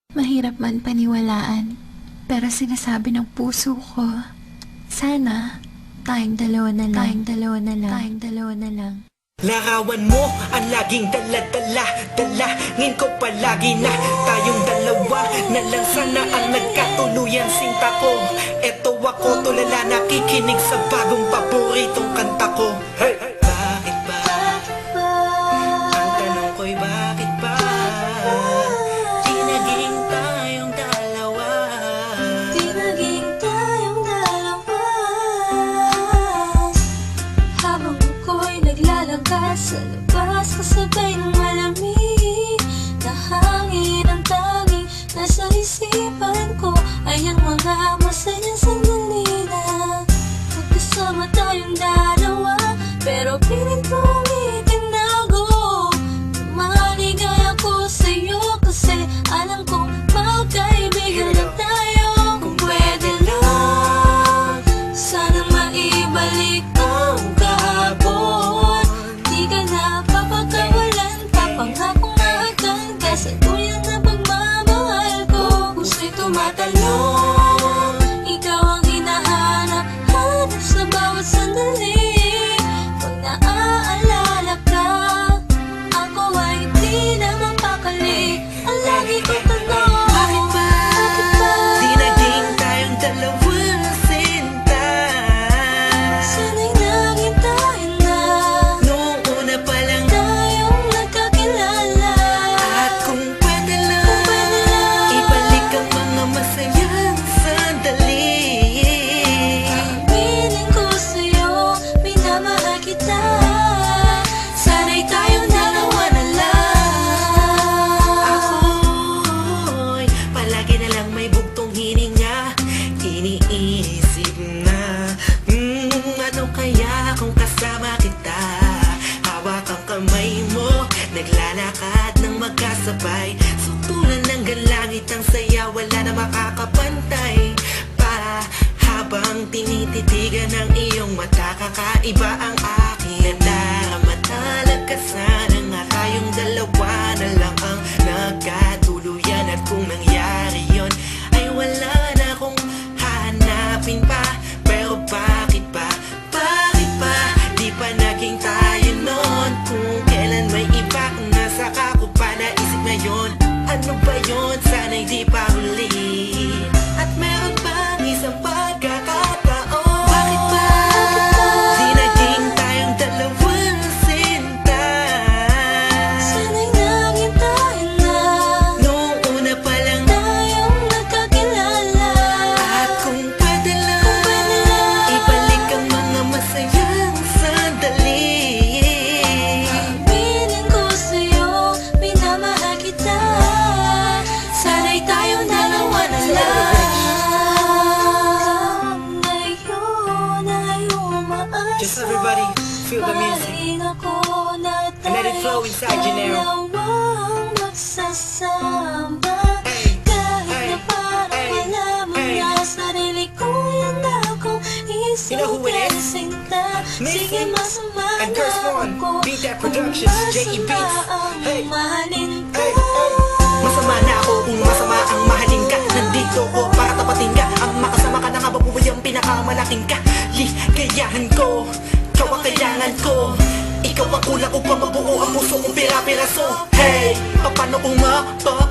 Mahirap man paniwalaan, pero sinasabi ng puso ko, sana tayong dalawa na lang, tayong dalawa na lang. Larawan mo ang laging dala-dala, dalangin ko palagi na tayong dalawa na lang sana ang nagkatuluyan sinta ko. Eto ako tulala nakikinig sa bagong paboritong kanta ko. Hey! Bakit ba? Ang tanong ko'y bakit ba? Di naging tayong dalawa. Di naging tayong dalawa. Habang ako'y naglalakad sa labas, kasabay ng malamig na hangin, ang tanging nasa isipan ko ay ang mga masayang sandali na magkasama tayong dalawa. Pero pilit kong itinago, maligay ako sa'yo kasi alam kong magkaibigan na tayo. Kung pwede lang, sana maibalik ang kahapon. Di ka na papagkawalan, papangakong maagdan ka sa tuyang na pagmamahal ko. Puso'y tumatalon, ikaw ang hinahanap-hanap sa bawat sandali. Pag naaalala ka, ako ay di na mapakali. Ang lagi kong tanong, Bakit ba? Di naging tayong dalawa sinta. sana'y naging tayo na Noong una pa lang. tayong nagkakilala. At kung pwede lang, ibalik ang mga masayang sandali. Aminin ko sa'yo, minamahal kita. Sana'y tayong dalawa na lang. Ako'y palagi na lang may bugtong hininga. Iniisip na, ano kaya kung kasama kita? Hawak ang kamay mo, naglalakad ng magkasabay. Sutulan ng galangit ang saya, wala na makakapantay pa. Habang tinititigan ng iyong mata, kakaiba ang aking nararamdaman. Ka sana nga tayong dalawa na lang ang nagkatuluyan. At kung nangyari yon, ay wala na akong hahanapin pa. Pero bakit ba? Bakit ba? Di pa naging tayo noon. Kung kailan may iba, kung nasa ka ko pa naisip ngayon. Ano ba yon? Sana'y di pa huli. At meron bang isang pagkakataon? Bakit ba? Di naging tayong dalawa sinta. Sana'y naging tayo na Noong una pa lang. tayong nagkakilala. At kung pwede lang, ibalik ang mga masayang sandali. Aminin ko sa'yo, minamahal kita. Sana'y tayong dalawa na lang. Ngayon ay umaasa. Just everybody feel the music. Mahalin ako na And let it flow inside you now. dalawang magsasama. Hey, Kahit hey, na parang hey, wala mo hey. na sarili ko, yan akong You know who it is? isusinta. Mason Sige, masama and Curse na One. ako Beat That kung Productions, J.E. masama Beats. ang Hey. mahalin ko. Hey, hey. Masama na ako kung masama ang mahalin ka. Nandito ko para tapatin ka. Ang makasama ka na nga babuhay ang pinakamalaking ka. Ligayahan ko, ikaw ang kailangan ko. Ikaw ang kulang upang mabuo ang puso kong pira-piraso. Hey, paano kung makuha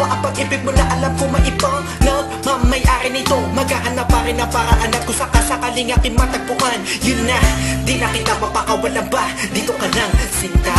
ang pag-ibig mo na alam ko maipang na mamayari nito? Maghahanap pa rin ang paraan at kung sakasakaling aking matagpuan. Yun na, di na kita mapakawalan ba? Dito ka lang, sinta.